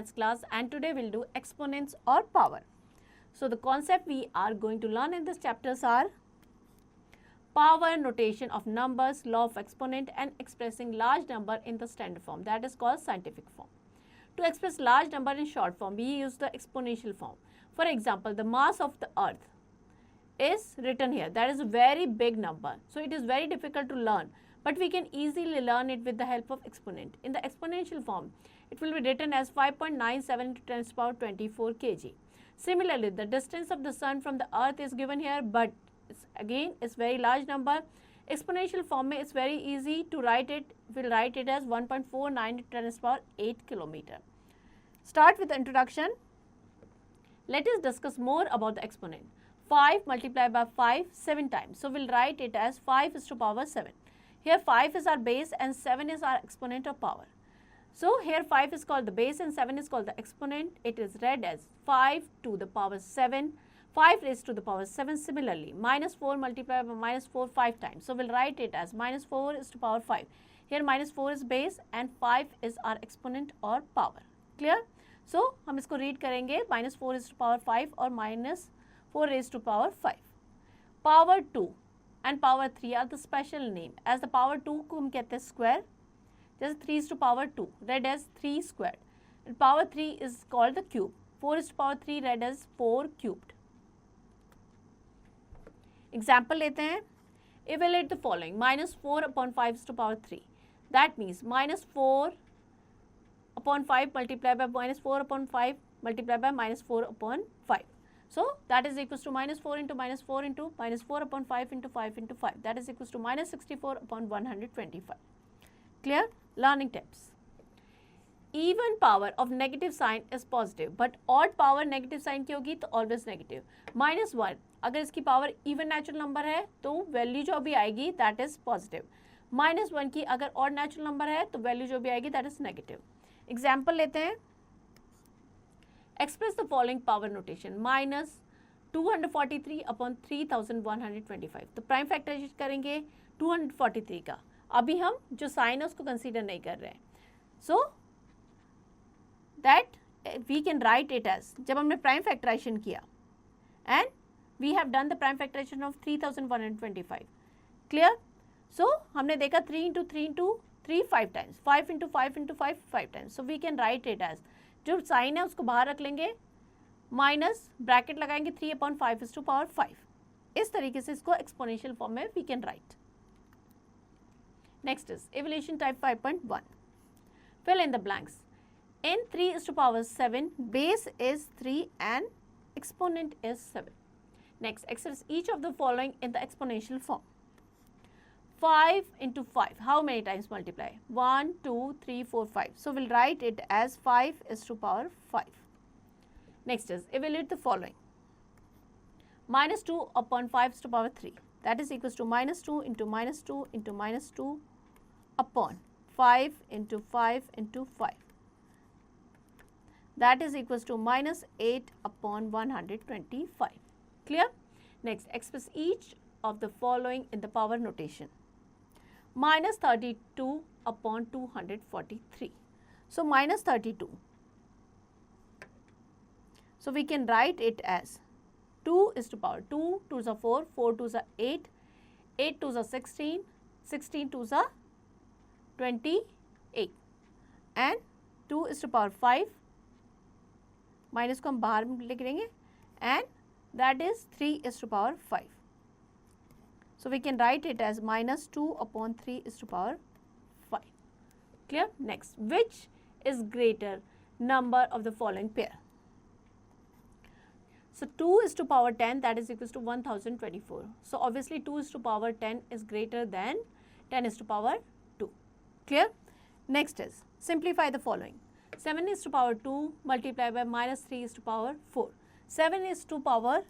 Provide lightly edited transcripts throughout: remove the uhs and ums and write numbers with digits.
maths class, and today we'll do exponents or power. So the concept we are going to learn in this chapters are power, notation of numbers, law of exponent, and expressing large number in the standard form, that is called scientific form. To express large number in short form, we use the exponential form. For example, the mass of the earth is written here. That is a very big number. So it is very difficult to learn, but we can easily learn it with the help of exponent. In the exponential form, it will be written as 5.97 into 10 to the power 24 kg. Similarly, the distance of the sun from the earth is given here, but it's very large number. Exponential form में it's very easy to write it. We'll write it as 1.49 into 10 to the power 8 kilometer. Start with the introduction. Let us discuss more about the exponent. 5 multiplied by 5 7 times. So we'll write it as 5 is to power 7. Here 5 is our base and 7 is our exponent of power. So here 5 is called the base and 7 is called the exponent. It is read as 5 to the power 7. 5 raised to the power 7. Similarly, minus 4 multiplied by minus 4 5 times. So we'll write it as minus 4 is to power 5. Here minus 4 is base and 5 is our exponent or power. Clear? So हम इसको read करेंगे minus 4 is to power 5 और minus 4 raised to power 5. Power 2 and power 3 are the special name. As the power 2 को हम कहते हैं square. Just 3 is to power 2 read as 3 squared. And power 3 is called the cube. 4 is to power 3 read as 4 cubed. Example लेते हैं. Evaluate the following. Minus 4 upon 5 is to power 3. That means minus 4 upon 5 multiplied by minus 4 upon 5 multiplied by minus 4 upon 5. So that is equals to minus 4 into minus 4 into minus 4 upon 5 into 5 into 5. That is equals to minus 64 upon 125. Clear? Learning tips. Even power of negative sign is positive, but odd power negative sign की होगी तो always negative. Minus 1 अगर इसकी power even natural number है तो value जो भी आएगी that is positive. Minus 1 की अगर odd natural number है तो वैल्यू जो भी आएगी that is negative. Example लेते हैं. Express the following power notation. Minus 243 upon 3125. तो प्राइम फैक्टराइजेशन करेंगे 243 का. अभी हम जो साइन है उसको कंसीडर नहीं कर रहे हैं. So that we can write it as जब हमने प्राइम फैक्टराइजेशन किया and we have done the prime factorization of 3125. Clear? So हमने देखा 3 into 3 into 3 5 times, 5 into 5 into 5 5 times. So we can write it as जो sign है उसको बाहर रख लेंगे, माइनस ब्रैकेट लगाएंगे 3 upon 5 is to power 5. इस तरीके से इसको एक्सपोनेंशियल फॉर्म में we can write. Next is evaluation type 5.1. Fill in the blanks. In 3 is to power 7, base is 3 and exponent is 7. Next, express each of the following in the exponential form. 5 into 5, how many times multiply? 1, 2, 3, 4, 5. So we'll write it as 5 is to power 5. Next is evaluate the following. Minus 2 upon 5 is to power 3. That is equals to minus 2 into minus 2 into minus 2 upon 5 into 5 into 5. That is equals to minus 8 upon 125. Clear? Next, express each of the following in the power notation. Minus 32 upon 243. So minus 32. So we can write it as 2 is to power 2, 2s are 4, 4 2s are 8, 8 2s are 16, 16 2s are 28 and 2 is to power 5, minus को हम बाहर लिख देंगे and that is 3 is to power 5. So we can write it as minus 2 upon 3 is to power 5. Clear? Next, which is greater number of the following pair? So 2 is to power 10, that is equals to 1024. So obviously 2 is to power 10 is greater than 10 is to power 2. Clear? Next is simplify the following. 7 is to power 2 multiplied by minus 3 is to power 4. 7 is to power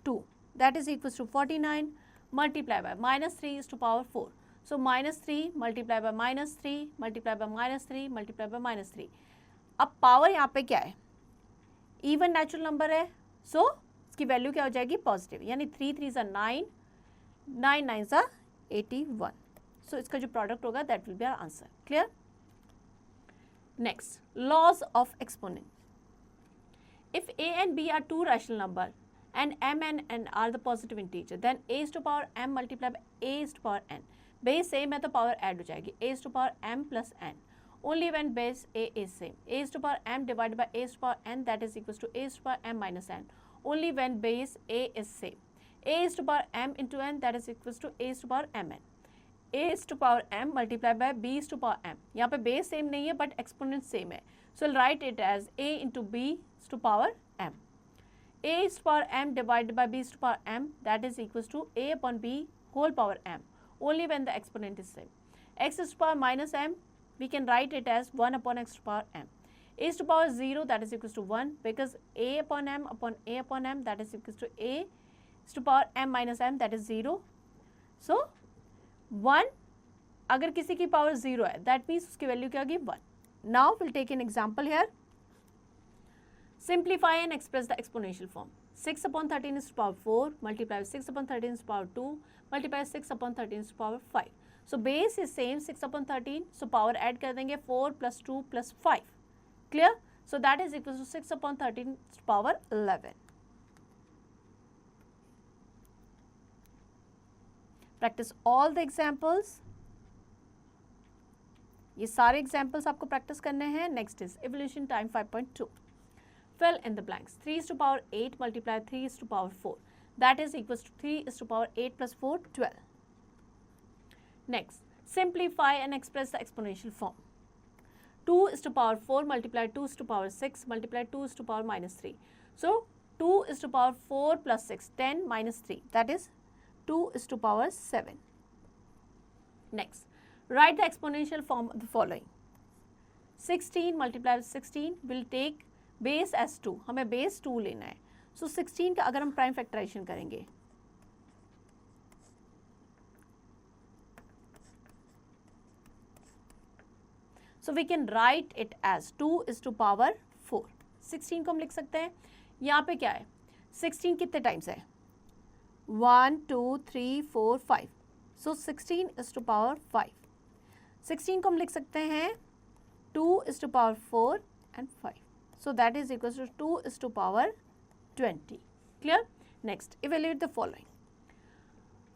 2, that is equals to 49 multiplied by minus 3 is to power 4. So minus 3 multiplied by minus 3 multiplied by minus 3 multiplied by minus 3. अब power यहाँ पे क्या है? Even natural number है, सो इसकी value क्या हो जाएगी? पॉजिटिव, यानी 3 3s are 9, 9 9s are 81. सो इसका जो प्रोडक्ट होगा that will be our answer. Clear? Next, laws of exponent. If a and b are two rational number and m and n are the positive integer, then a is to power m multiplied by a is to power n. Base same है तो power add हो जाएगी, a is to power m plus n. Only when base a is same. A is to power m divided by a is to power n, that is equals to a is to power m minus n. Only when base a is same. A is to power m into n, that is equals to a is to power mn. A is to power m multiplied by b is to power m. यहाँ पे base same नहीं है but exponent same है. So I'll write it as a into b is to power m. A is to power m divided by b is to power m, that is equals to a upon b whole power m. Only when the exponent is same. X is to power minus m, we can write it as 1 upon x to power m. A is to power 0, that is equals to 1, because a upon m, that is equals to a is to power m minus m, that is 0. So 1 अगर किसी की power 0 है, that means उसकी value क्या होगी 1. Now we'll take an example here. Simplify and express the exponential form. 6 upon 13 is to power 4 multiplied by 6 upon 13 is to power 2 multiplied by 6 upon 13 is to power 5. So base is same 6 upon 13. So power add कर देंगे 4 plus 2 plus 5. Clear? So that is equal to 6 upon 13 is to power 11. Practice all the examples. ये सारे examples आपको practice करने हैं. Next is evolution time 5.2. Fill in the blanks. 3 is to power 8 multiplied 3 is to power 4. That is equals to 3 is to power 8 plus 4, 12. Next, simplify and express the exponential form. 2 is to power 4 multiplied 2 is to power 6 multiplied 2 is to power minus 3. So 2 is to power 4 plus 6, 10 minus 3. That is 2 is to power 7. Next, write the exponential form of the following. 16 multiplied 16 will take base as 2. हमें base 2 लेना है. So 16 का अगर हम prime factorization करेंगे, so we can write it as 2 is to power 4. 16 को हम लिख सकते हैं. यहाँ पे क्या है? 16 कितने टाइम्स है? 1, 2, 3, 4, 5. So 16 is to power 5. 16 को हम लिख सकते हैं 2 is to power 4 and 5. So that is equals to 2 is to power 20. Clear? Next, evaluate the following.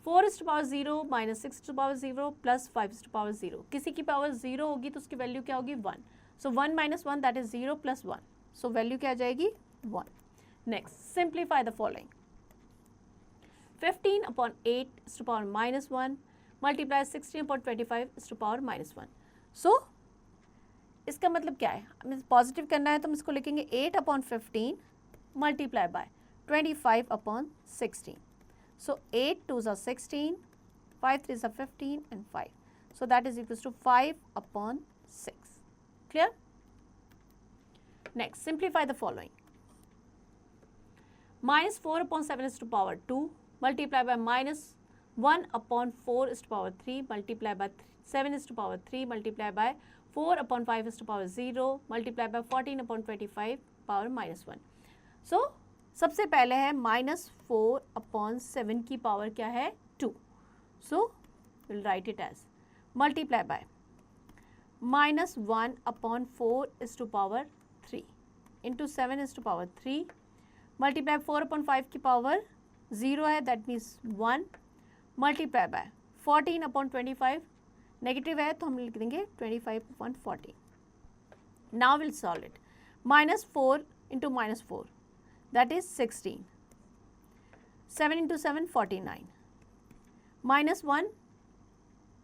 4 is to power 0 minus 6 to power 0 plus 5 is to power 0. किसी की power 0 होगी तो उसकी वैल्यू क्या होगी 1. So 1 minus 1, that is 0 plus 1. So value क्या आ जाएगी 1. Next, simplify the following. 15 upon 8 is to power minus 1 multiply 16 upon 25 is to power minus 1. So इसका मतलब क्या है? हमें पॉजिटिव करना है तो हम इसको लिखेंगे 8 upon 15 multiply by 25 upon 16. So 8 2s are 16, 5 3s are 15 and 5. So that is equals to 5 upon 6. Clear? Next, simplify the following. Minus 4 upon 7 is to power 2 multiply by minus 1 upon 4 is to power 3 multiply by 7 is to power 3 multiply by 4 upon 5 is to power 0 multiply by 14 upon 25 power minus 1. So सबसे पहले है minus 4 upon 7 की power क्या है 2. So we'll write it as multiply by minus 1 upon 4 is to power 3 into 7 is to power 3 multiply 4 upon 5 की power 0 है, that means 1 multiply by 14 upon 25 negative है तो हम लिख देंगे 25 upon 14. Now we'll solve it. Minus 4 into minus 4, that is 16. 7 into 7, 49. Minus 1,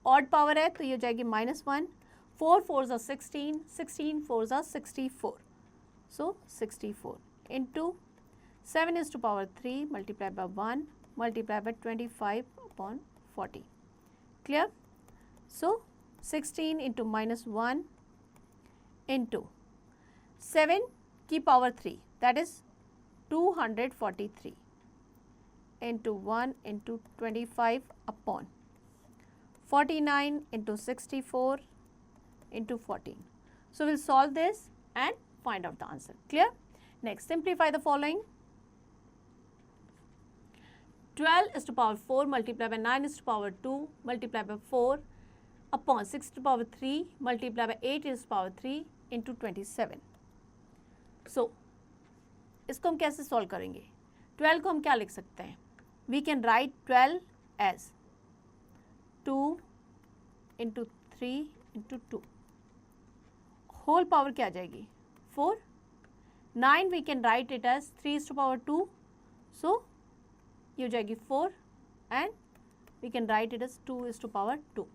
odd power है तो ये हो जाएगी minus 1. 4 4s are 16, 16 4s are 64. So 64 into 7 is to power 3 multiplied by 1 multiplied by 25 upon 40. Clear? So 16 into minus 1 into 7 की power 3, that is 243 into 1 into 25 upon 49 into 64 into 14. So we'll solve this and find out the answer. Clear? Next, simplify the following. 12 is to power 4 multiplied by 9 is to power 2 multiplied by 4 upon 6 to power 3 multiplied by 8 is to power 3 into 27. सो इसको हम कैसे solve करेंगे? 12 को हम क्या लिख सकते हैं? We can write 12 as 2 into 3 into 2. Whole power क्या आ जाएगी? 4. 9 we can write it as 3/2. So ये हो जाएगी 4 and we can write it as 2/2.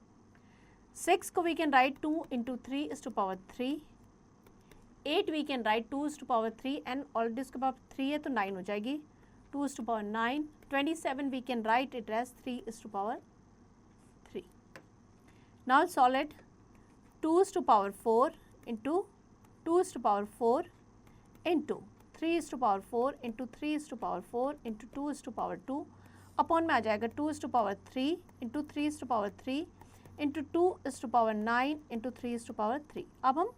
6 को we can write 2 into 3/3. 8 we can write 2/3 and already उसके बाद 3 है तो 9 हो जाएगी 2/9. 27 we can write it as 3/3. Now solve 2/4 into 2/4 into 3/4 into 3/4 into 2/2 upon में आ जाएगा 2/3 इंटू 3/3 इंटू 2/9 इंटू 3/3. अब हम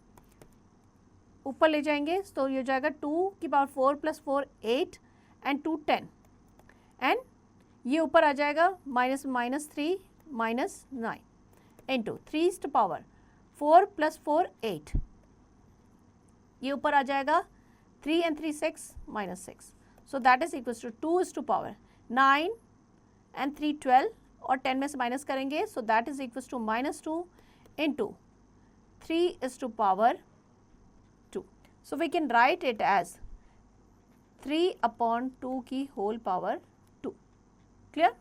ऊपर ले जाएंगे तो ये हो जाएगा 2/4 + 4 8 एंड 2 10 एंड ये ऊपर आ जाएगा -3 -9 इंटू 3/4 + 4 8. ये ऊपर आ जाएगा 3 and 3 6 -6. So that is equals to 2/9 and 3 12 और 10 में से माइनस करेंगे so that is equals to -2 into 3/2. So we can write it as 3/2 की whole power 2. Clear?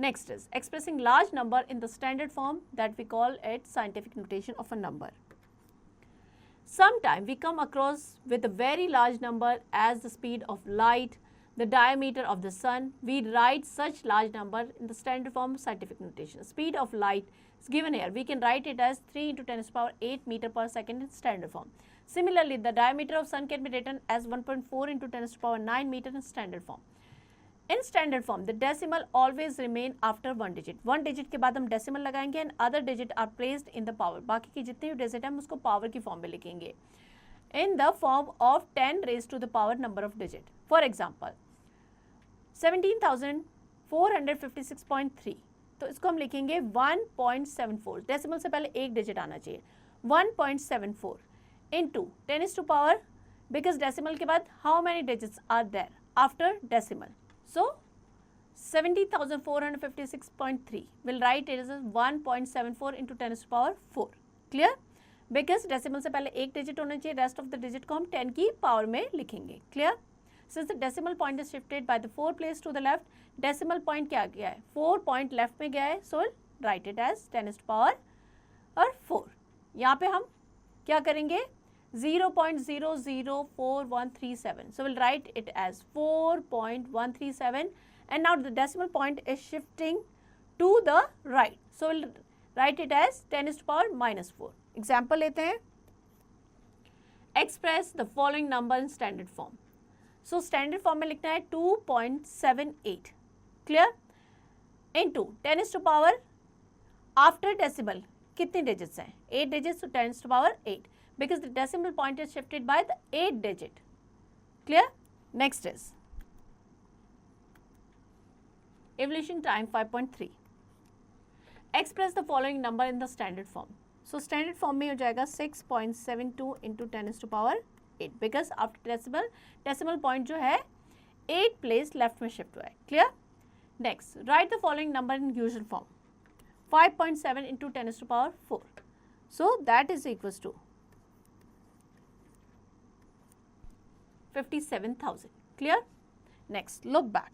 Next is expressing large number in the standard form, that we call it scientific notation of a number. Sometime we come across with a very large number as the speed of light, the diameter of the sun. We write such large number in the standard form scientific notation. Speed of light is given here. We can write it as 3 × 10⁸ meter per second in standard form. Similarly, the diameter of sun can be written as 1.4 × 10⁹ meter in standard form. In standard form, the decimal always remain after one digit. One digit के बाद हम decimal लगाएंगे and other digit are placed in the power. बाकी की जितनी भी digit है हम उसको power की form में लिखेंगे. In the form of 10 raised to the power number of digit. For example, 17,456.3. तो इसको हम लिखेंगे 1.74. Decimal से पहले एक digit आना चाहिए. 1.74 into 10 is to power, because decimal के बाद how many digits are there after decimal? So 70,456.3 will write it as 1.74 into 10 to the power 4. Clear? Because decimal से पहले एक digit होना चाहिए, rest of the digit को हम 10 की power में लिखेंगे. Clear? Since the decimal point is shifted by the 4 place to the left, decimal point क्या गया है? 4 point left में गया है, so we'll write it as 10 to the power और 4. यहाँ पे हम क्या करेंगे? 0.004137. So we'll write it as 4.137 and now the decimal point is shifting to the right. So we'll write it as 10 to the power -4. Example लेते हैं. Express the following number in standard form. So standard form में लिखना है 2.78. Clear? Into 10 to the power after decimal कितनी digits हैं? 8 digits, so 10 to the power 8. Because the decimal point is shifted by the 8 digit. Clear? Next is evolution time 5.3. Express the following number in the standard form. So standard form में हो जाएगा 6.72 into 10 to the power 8. Because after decimal point जो है 8 place left में shift हुआ है. Clear? Next, write the following number in usual form. 5.7 into 10 to the power 4. So that is equals to 57,000. Clear? Next, look back.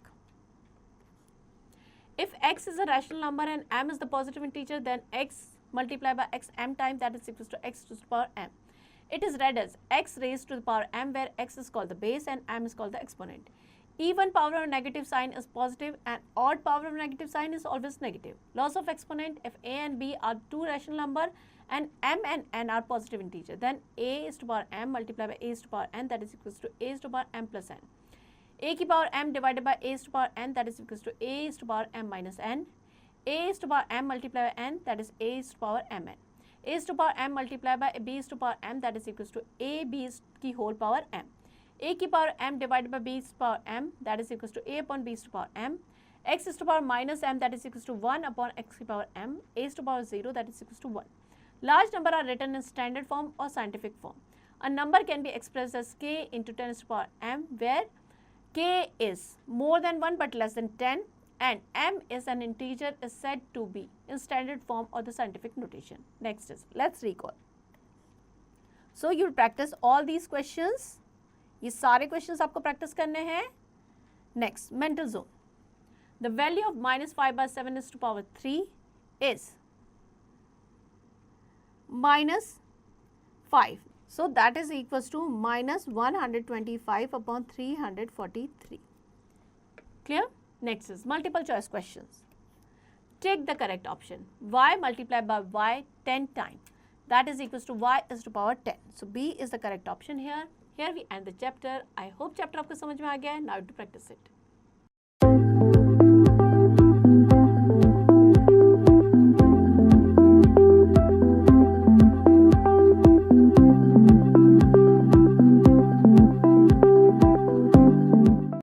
If x is a rational number and m is the positive integer, then x multiplied by x m time, that is equals to x to the power m. It is read as x raised to the power m, where x is called the base and m is called the exponent. Even power of negative sign is positive and odd power of negative sign is always negative. Laws of exponent: if a and b are two rational number and m and n are positive integer, then a is to power m multiplied by a is to power n, that is equals to a is to power m plus n. A की power m divided by a is to power n, that is equals to a is to power m minus n. A is to power m multiplied by n, that is a is to power mn. A is to power m multiplied by b is to power m, that is equals to a b is की whole power m. A की power m divided by b is to power m, that is equals to a upon b is to power m. X is to power minus m, that is equals to 1 upon x की power m. A is to power 0, that is equals to 1. Large number are written in standard form or scientific form. A number can be expressed as k into 10 to the power m, where k is more than 1 but less than 10 and m is an integer is said to be in standard form or the scientific notation. Next is, let's recall. So you'll practice all these questions. ये सारे questions आपको practice करने हैं. Next, mental zone. The value of minus 5 by 7 is to the power 3 is minus 5. So that is equals to minus 125 upon 343. Clear? Next is multiple choice questions. Take the correct option. Y multiplied by y 10 times. That is equals to y is to the power 10. So B is the correct option here. Here we end the chapter. I hope chapter आपको समझ में आ गया है. Now to practice it.